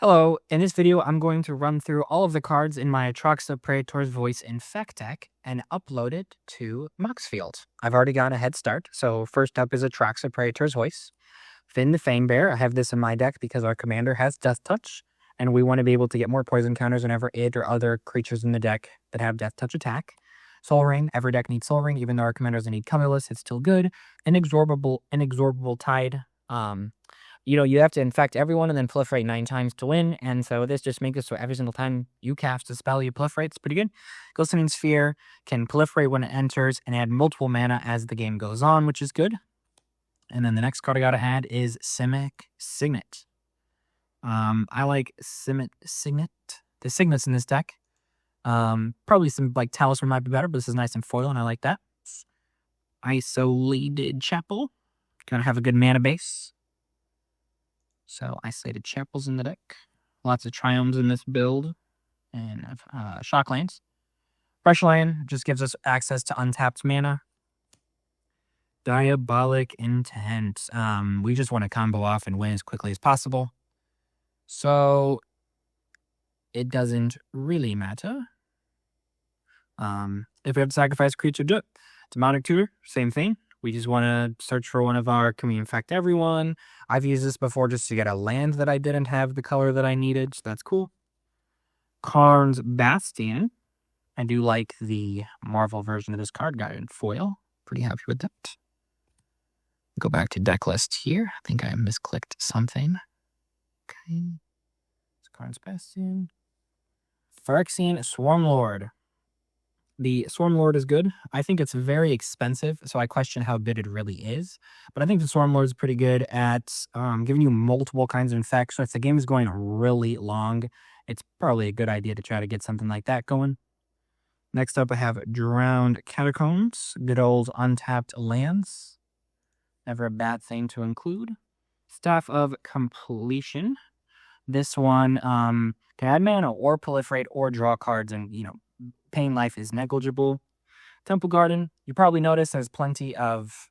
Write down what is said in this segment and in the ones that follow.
Hello, in this video I'm going to run through all of the cards in my Atraxa Praetors Voice Infect deck and upload it to Moxfield. I've already got a head start, so first up is Atraxa Praetors Voice. Finn the Famebear, I have this in my deck because our commander has Death Touch, and we want to be able to get more poison counters whenever it or other creatures in the deck that have Death Touch attack. Soul Ring, every deck needs Soul Ring, even though our commander doesn't need colorless, it's still good. Inexorable Tide, you have to infect everyone and then proliferate 9 times to win, and so this just makes it so every single time you cast a spell, you proliferate. It's pretty good. Glistening Sphere can proliferate when it enters and add multiple mana as the game goes on, which is good. And then the next card I gotta add is Simic Signet. I like Signet. The Signets in this deck. Probably some like Talisman might be better, but this is nice and foil, and I like that. Isolated Chapel. Gotta have a good mana base. So Isolated Chapel's in the deck. Lots of Triomes in this build. And Shocklands. Fresh Land just gives us access to untapped mana. Diabolic Intent. We just want to combo off and win as quickly as possible. So it doesn't really matter. If we have to sacrifice a creature, do it. Demonic Tutor, same thing. We just want to search for one of our, can we infect everyone? I've used this before just to get a land that I didn't have the color that I needed, so that's cool. Karn's Bastion. I do like the Marvel version of this card, got it in foil. Pretty happy with that. Go back to Decklist here. I think I misclicked something. Okay. It's Karn's Bastion. Phyrexian Swarmlord. The Swarmlord is good. I think it's very expensive, so I question how good it really is. But I think the Swarmlord is pretty good at giving you multiple kinds of infects. So if the game is going really long, it's probably a good idea to try to get something like that going. Next up, I have Drowned Catacombs. Good old untapped lands. Never a bad thing to include. Staff of Completion. This one can add mana or proliferate or draw cards, and Pain Life is negligible. Temple Garden, you probably noticed there's plenty of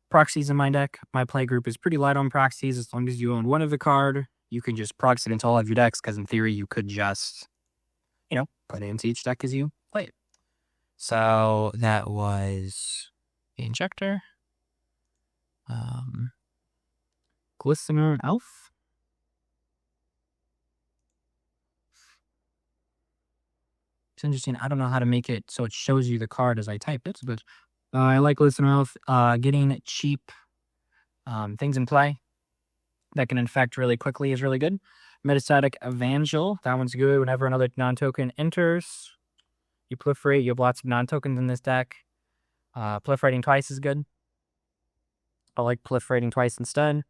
proxies in my deck. My play group is pretty light on proxies. As long as you own one of the card, you can just proxy it into all of your decks, because in theory you could just, put it into each deck as you play it. So that was the Injector. Glistener Elf. It's interesting. I don't know how to make it so it shows you the card as I type it, but I like Glistener Elf. Getting cheap things in play that can infect really quickly is really good. Metastatic Evangel. That one's good. Whenever another non-token enters, you proliferate. You have lots of non-tokens in this deck. Proliferating twice is good. I like proliferating twice instead.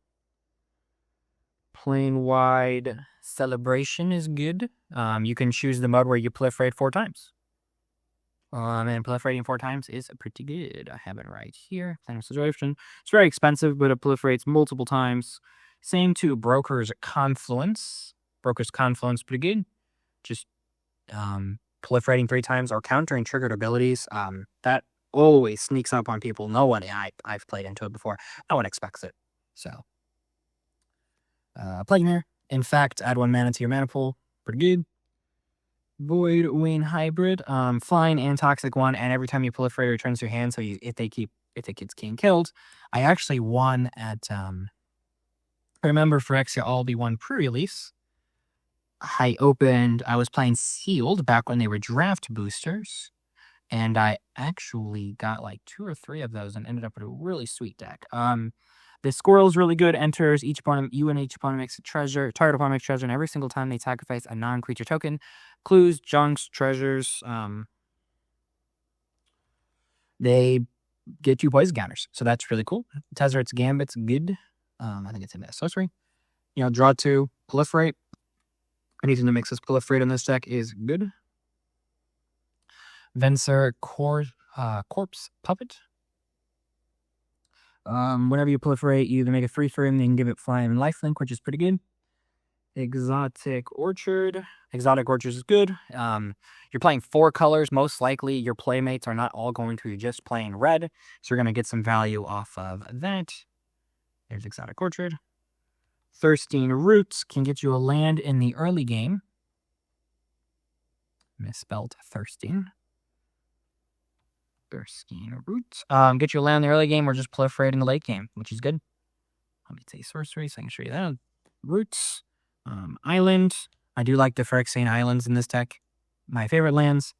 Plain Wide Celebration is good. You can choose the mode where you proliferate 4 times. And proliferating 4 times is pretty good. I have it right here. Situation. It's very expensive, but it proliferates multiple times. Same to Broker's Confluence. Broker's Confluence, pretty good. Just proliferating 3 times or countering triggered abilities. That always sneaks up on people. No one, I've played into it before. No one expects it. So, Plague Mirror. In fact, add 1 mana to your mana pool. Pretty good. Void Wing Hybrid. Flying and Toxic 1, and every time you proliferate, it returns to your hand. So if they get king killed. I actually won at I remember Phyrexia Albi 1 pre-release. I was playing Sealed back when they were draft boosters. And I actually got like 2 or 3 of those and ended up with a really sweet deck. The Squirrel is really good. Enters each opponent. You and each opponent makes a treasure. Target opponent makes treasure, and every single time they sacrifice a non-creature token. Clues, junks, treasures. They get 2 poison counters, so that's really cool. Tezzeret's Gambit's good. I think it's in that sorcery. Draw 2, proliferate. Anything that makes us proliferate in this deck is good. Venser Corpse Puppet. Whenever you proliferate, you either make a 3/3 and then give it flying and lifelink, which is pretty good. Exotic Orchard. Exotic Orchard is good. You're playing 4 colors. Most likely your playmates are not all going to be just playing red, so you're going to get some value off of that. There's Exotic Orchard. Thirsting Roots can get you a land in the early game. Misspelled thirsting. Thirsting Roots. Get you a land in the early game or just proliferate in the late game, which is good. Let me say sorcery so I can show you that. Roots. Island. I do like the Phyrexian Islands in this deck. My favorite lands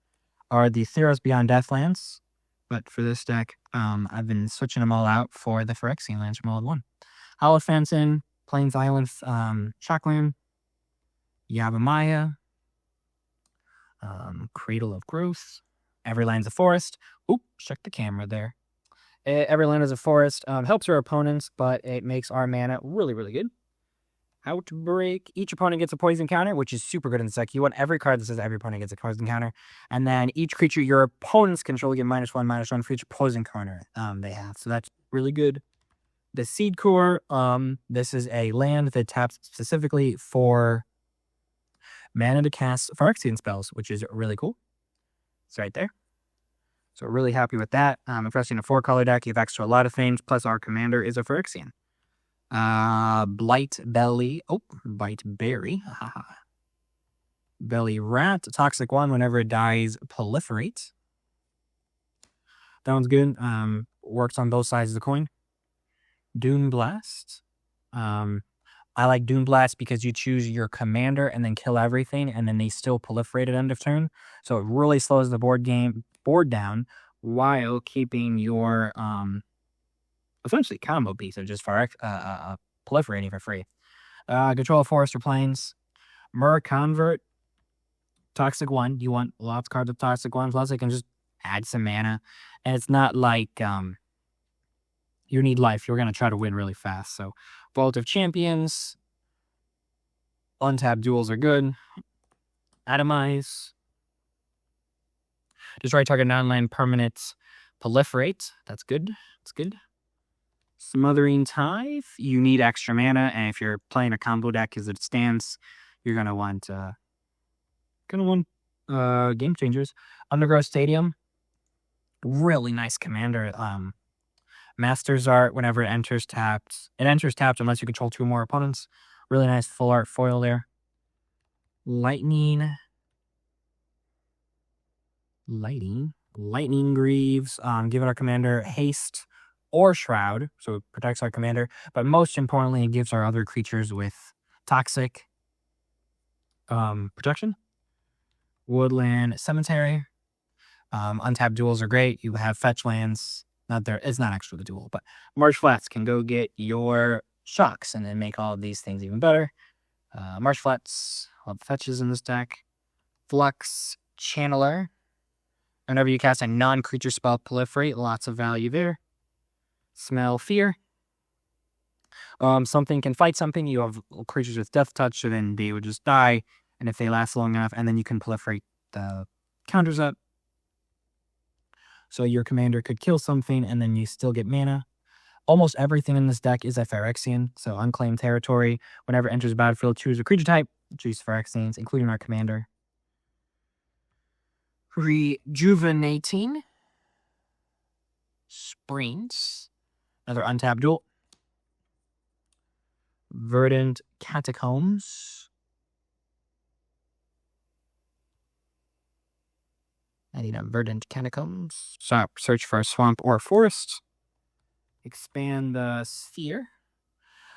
are the Theros Beyond Death lands. But for this deck, I've been switching them all out for the Phyrexian lands from all one. Holofantin, Plains Islands, Shockland, Yavimaya, Cradle of Growth, Every Land's a Forest. Oop, check the camera there. Every Land is a Forest. Helps our opponents, but it makes our mana really, really good. Outbreak. Each opponent gets a poison counter, which is super good in this deck. You want every card that says every opponent gets a poison counter. And then each creature your opponents control get -1/-1 for each poison counter they have. So that's really good. The Seed Core. This is a land that taps specifically for mana to cast Phyrexian spells, which is really cool. It's right there. So we're really happy with that. Especially in a 4-color deck, you have access to a lot of things. Plus our commander is a Phyrexian. Blight Belly. Oh, Bite Berry. Belly Rat. Toxic 1. Whenever it dies, proliferate. That one's good. Works on both sides of the coin. Dune Blast. I like Dune Blast because you choose your commander and then kill everything, and then they still proliferate at end of turn. So it really slows the board down while keeping your essentially combo piece of just proliferating for free. Control of Forest or Plains. Mer Convert. Toxic 1. You want lots of cards of Toxic 1, plus it can just add some mana. And it's not like you need life. You're going to try to win really fast. So Vault of Champions. Untapped duels are good. Atomize. Destroy target non-land permanent. Proliferate. That's good. That's good. Smothering Tithe. You need extra mana, and if you're playing a combo deck as it stands, you're gonna want Game Changers. Undergrowth Stadium. Really nice commander. Master's Art. Whenever it enters tapped, unless you control 2 more opponents. Really nice full art foil there. Lightning Greaves. Giving our commander haste or shroud, so it protects our commander, but most importantly, it gives our other creatures with toxic protection. Woodland Cemetery. Untapped duels are great. You have fetch lands. It's not actually the duel, but Marsh Flats can go get your shocks and then make all of these things even better. Marsh Flats, love fetches in this deck. Flux Channeler. Whenever you cast a non-creature spell, proliferate. Lots of value there. Smell Fear. Something can fight something. You have creatures with death touch, so then they would just die. And if they last long enough, and then you can proliferate the counters up. So your commander could kill something, and then you still get mana. Almost everything in this deck is a Phyrexian, so unclaimed territory. Whenever it enters the battlefield, choose a creature type. Choose Phyrexians, including our commander. Rejuvenating Springs. Another untapped duel. Verdant Catacombs. I need a Verdant Catacombs. Search for a swamp or a forest. Expand the sphere.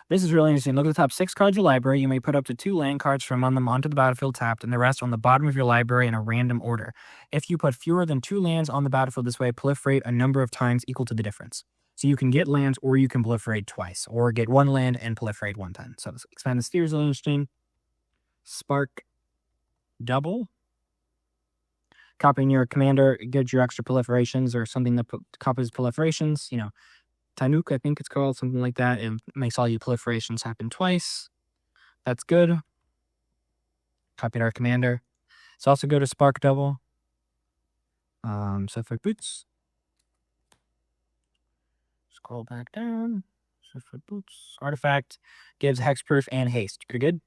This is really interesting. Look at the top 6 cards of your library. You may put up to 2 land cards from among them onto the battlefield tapped, and the rest on the bottom of your library in a random order. If you put fewer than 2 lands on the battlefield this way, proliferate a number of times equal to the difference. So you can get lands, or you can proliferate twice, or get 1 land and proliferate 1 time. So expand the sphere is really interesting. Spark Double. Copying your commander, get your extra proliferations, or something that copies proliferations. Tanuk, I think it's called, something like that. It makes all your proliferations happen twice. That's good. Copied our commander. Let's also go to Spark Double. Suffolk Boots. Scroll back down. Suffolk Boots. Artifact gives hexproof and haste. You're good.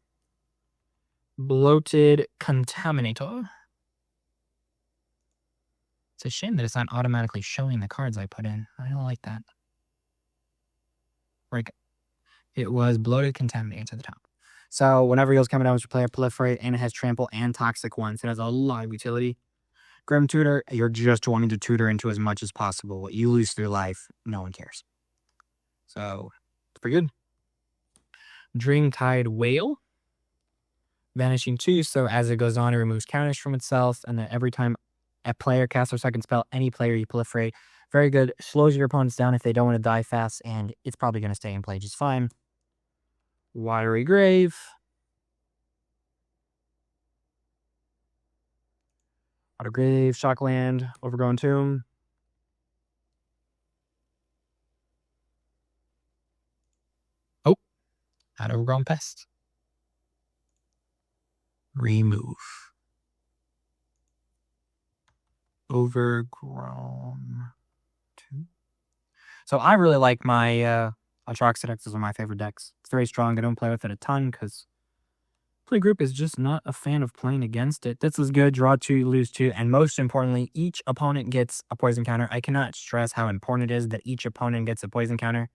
Bloated Contaminator. It's a shame that it's not automatically showing the cards I put in. I don't like that. It was Bloated Contaminated to the top. So whenever heals coming down with your player, proliferate, and it has trample and toxic ones. It has a lot of utility. Grim Tutor, you're just wanting to tutor into as much as possible. What you lose through life, no one cares. So it's pretty good. Dreamtide Whale. Vanishing 2, so as it goes on, it removes counters from itself, and then every time a player casts their second spell, any player you proliferate. Very good. Slows your opponents down if they don't want to die fast, and it's probably going to stay in play just fine. Watery Grave. Watery Grave, Shockland, Overgrown Tomb. Oh, had Overgrown Pest. Remove. Overgrown 2. So I really like my Atraxa deck. This is one of my favorite decks. It's very strong. I don't play with it a ton because play group is just not a fan of playing against it. This is good. Draw 2, lose 2. And most importantly, each opponent gets a poison counter. I cannot stress how important it is that each opponent gets a poison counter.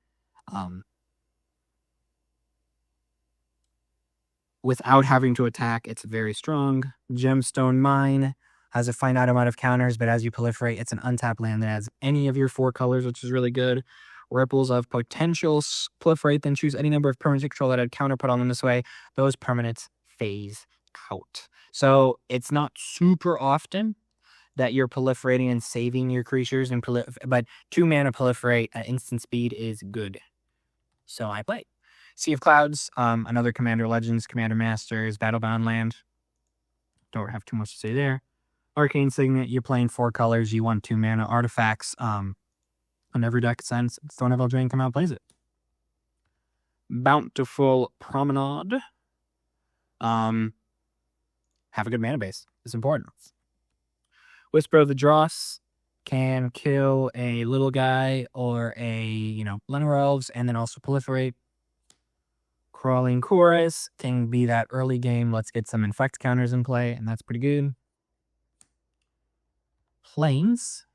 Without having to attack, it's very strong. Gemstone Mine has a finite amount of counters, but as you proliferate, it's an untapped land that has any of your 4 colors, which is really good. Ripples of Potential. Proliferate, then choose any number of permanents you control that had counter put on them this way. Those permanents phase out. So it's not super often that you're proliferating and saving your creatures, but 2 mana proliferate at instant speed is good. So I play. Sea of Clouds, another Commander Legends, Commander Masters, Battlebound land. Don't have too much to say there. Arcane Signet, you're playing 4 colors, you want 2 mana. Artifacts, on every deck since Stone of Eldraine come out, plays it. Bountiful Promenade. Have a good mana base. It's important. Whisper of the Dross can kill a little guy or a, Llanowar Elves, and then also proliferate. Crawling Chorus can be that early game. Let's get some Infect counters in play, and that's pretty good. Plains.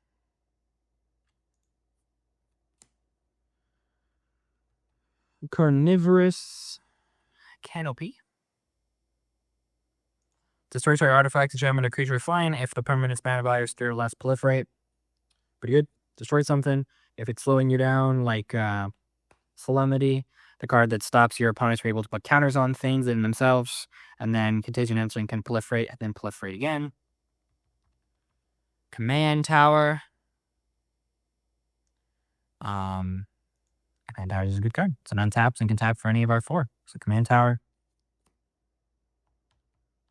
Carnivorous Canopy. Destroy target artifact, enchantment, or creature flying. If the permanent's mana value is 3 or less, proliferate. Pretty good. Destroy something. If it's slowing you down, like Solemnity, the card that stops your opponents from able to put counters on things in themselves, and then Contagion Answering can proliferate and then proliferate again. Command Tower. Command Tower is a good card. It's an untaps and can tap for any of our 4. So Command Tower.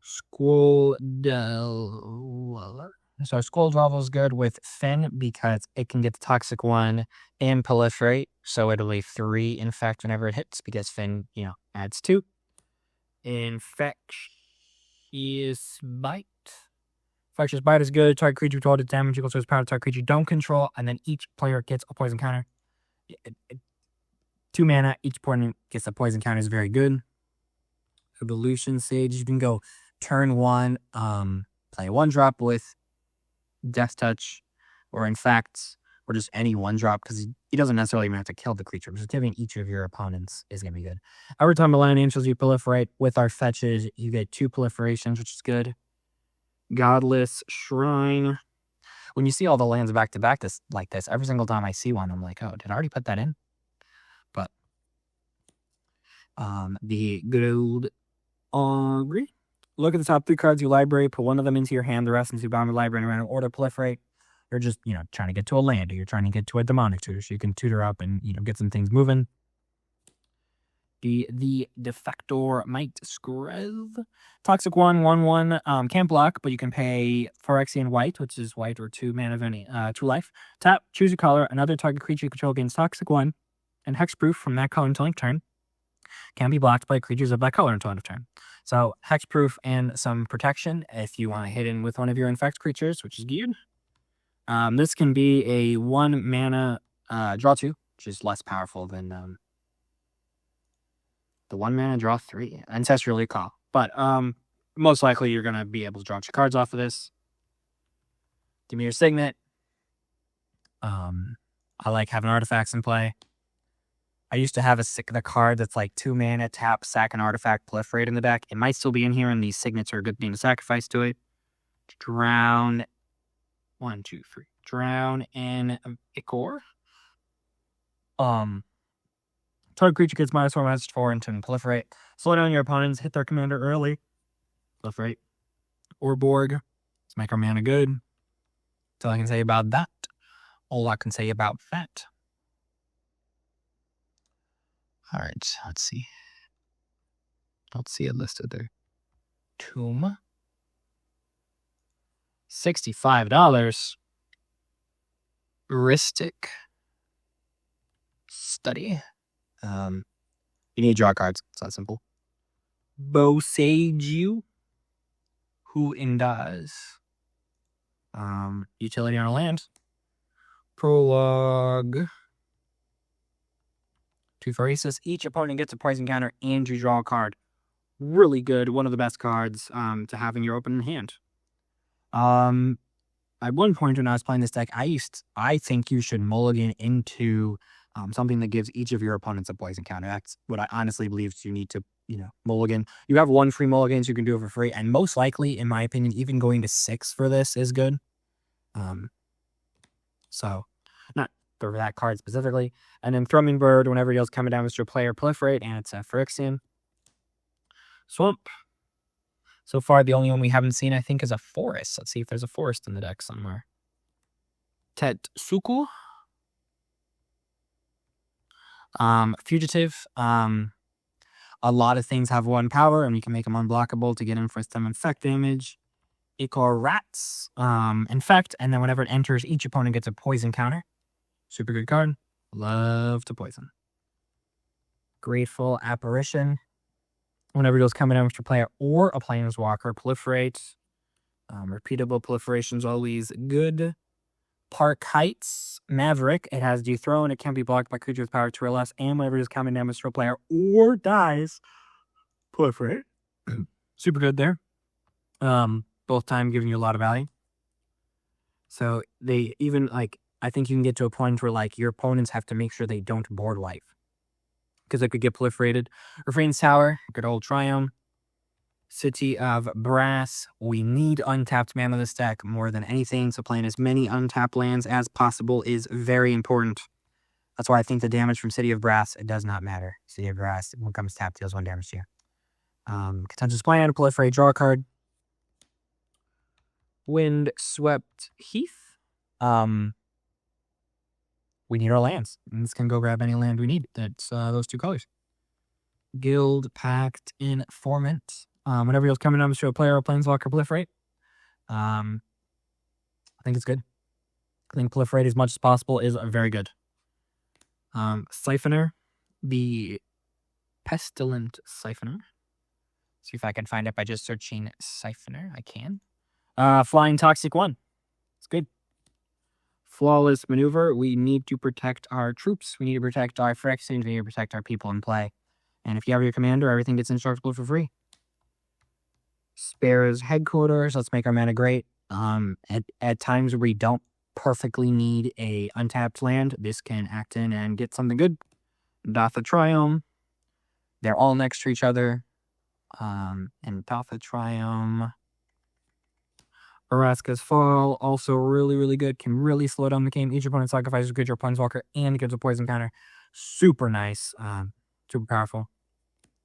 Squall Delver. So Squall Delver is good with Finn because it can get the toxic one and proliferate. So it'll leave 3 Infect whenever it hits because Finn, adds 2. Infectious Bite. Infectious Bite is good. Target creature with all the damage equals to its power. Target creature you don't control, and then each player gets a poison counter. 2 mana, each opponent gets a poison counter is very good. Evolution Sage, you can go turn 1, play a 1-drop with Death Touch or Infect, or just any 1-drop, because he doesn't necessarily even have to kill the creature. Just giving each of your opponents is going to be good. Every time Land Angels you proliferate with our fetches, you get 2 proliferations, which is good. Godless Shrine. When you see all the lands back to back like this, every single time I see one, I'm like, oh, did I already put that in? But the good old Augury. Look at the top 3 cards of your library, put 1 of them into your hand, the rest into your bottom of the library in random order, proliferate. You're just, trying to get to a land, or you're trying to get to a demonic tutor, so you can tutor up and, get some things moving. The Defector Might Screv. Toxic 1/1/1. Can't block, but you can pay Phyrexian White, which is white or 2 mana of any 2 life. Tap, choose a color. Another target creature you control gains Toxic 1 and Hexproof from that color until end of turn. Can be blocked by creatures of that color until end of turn. So Hexproof and some protection if you want to hit in with one of your Infect creatures, which is good. This can be a 1 mana draw 2, which is less powerful than the 1 mana draw 3 Ancestral Recall. But most likely you're going to be able to draw 2 cards off of this. Dimir Signet. I like having artifacts in play. I used to have the card that's like 2 mana, tap, sack an artifact, proliferate in the deck. It might still be in here, and these signets are a good thing to sacrifice to it. Drown. 1, 2, 3. Drown in Ichor. Target creature gets -4, -4 into proliferate. Slow down your opponents, hit their commander early. Proliferate. Or Borg. Let's make our mana good. That's all I can say about that. All I can say about that. Alright, let's see. Don't see it listed there. Tomb. $65. Ristic. Study. You need to draw cards. It's that simple. Boseiju. Who Indas. Utility on a land. Prologue. 2 Phoresis. Each opponent gets a poison counter and you draw a card. Really good. One of the best cards to have in your open hand. At one point when I was playing this deck, I think you should mulligan into something that gives each of your opponents a poison counter. That's what I honestly believe you need to, mulligan. You have 1 free mulligans, you can do it for free, and most likely, in my opinion, even going to 6 for this is good. So, not for that card specifically. And then Thrumming Bird, whenever it deals coming down with your player, proliferate, and it's a Phyrexian. Swamp. So far, the only one we haven't seen, I think, is a forest. Let's see if there's a forest in the deck somewhere. Tetsuku. Fugitive. A lot of things have 1 power, and you can make them unblockable to get in for some infect damage. Ichor Rats. Infect, and then whenever it enters, each opponent gets a poison counter. Super good card. Love to poison. Grateful Apparition. Whenever it goes coming down with your player or a planeswalker, proliferate. Repeatable proliferation is always good. Park Heights, Maverick. It has Dethrone. It can be blocked by creatures with power 2 or less. And whenever it is coming down with your player or dies, proliferate. Super good there. Both time giving you a lot of value. So they even I think you can get to a point where your opponents have to make sure they don't board wipe, because it could get proliferated. Refrain's Tower, good old Triumph. City of Brass. We need untapped mana in this deck more than anything, so playing as many untapped lands as possible is very important. That's why I think the damage from City of Brass, it does not matter. City of Brass, when it comes tapped, deals 1 damage to you. Contentious Plan, proliferate, draw a card. Windswept Heath. We need our lands. And this can go grab any land we need. That's those 2 colors. Guild Pact Informant. Whenever you're coming down to show a player or planeswalker, proliferate. I think it's good. I think proliferate as much as possible is very good. Siphoner. The Pestilent Siphoner. See if I can find it by just searching Siphoner. I can. Flying Toxic 1. It's good. Flawless Maneuver. We need to protect our troops. We need to protect our Phyrexians. We need to protect our people in play. And if you have your commander, everything gets indestructible for free. Sparrow's Headquarters. Let's make our mana great. At times where we don't perfectly need a untapped land, this can act in and get something good. Datha Triumph. They're all next to each other. And Datha Triumph. Araska's Fall, also really, really good. Can really slow down the game. Each opponent sacrifices a creature, planeswalker, and gets a poison counter. Super nice. Super powerful.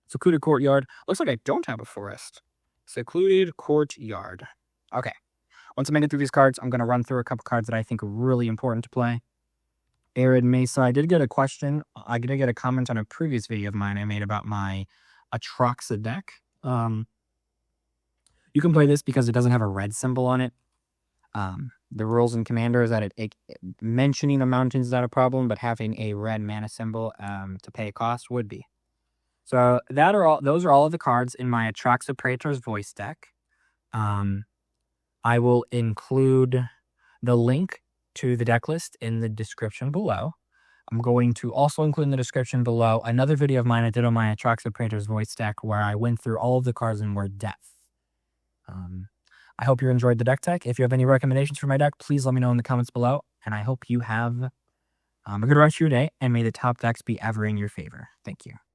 Secluded Courtyard. Looks like I don't have a forest. Secluded Courtyard. Okay. Once I make it through these cards, I'm going to run through a couple cards that I think are really important to play. Arid Mesa. I did get a question. I did get a comment on a previous video of mine I made about my Atraxa deck. You can play this because it doesn't have a red symbol on it. The rules in Commander is that mentioning a mountain is not a problem, but having a red mana symbol to pay a cost would be. So those are all of the cards in my Atraxa Praetors Voice deck. I will include the link to the deck list in the description below. I'm going to also include in the description below another video of mine I did on my Atraxa Praetors Voice deck where I went through all of the cards in more depth. I hope you enjoyed the deck tech. If you have any recommendations for my deck, please let me know in the comments below. And I hope you have A good rest of your day, and may the top decks be ever in your favor. Thank you.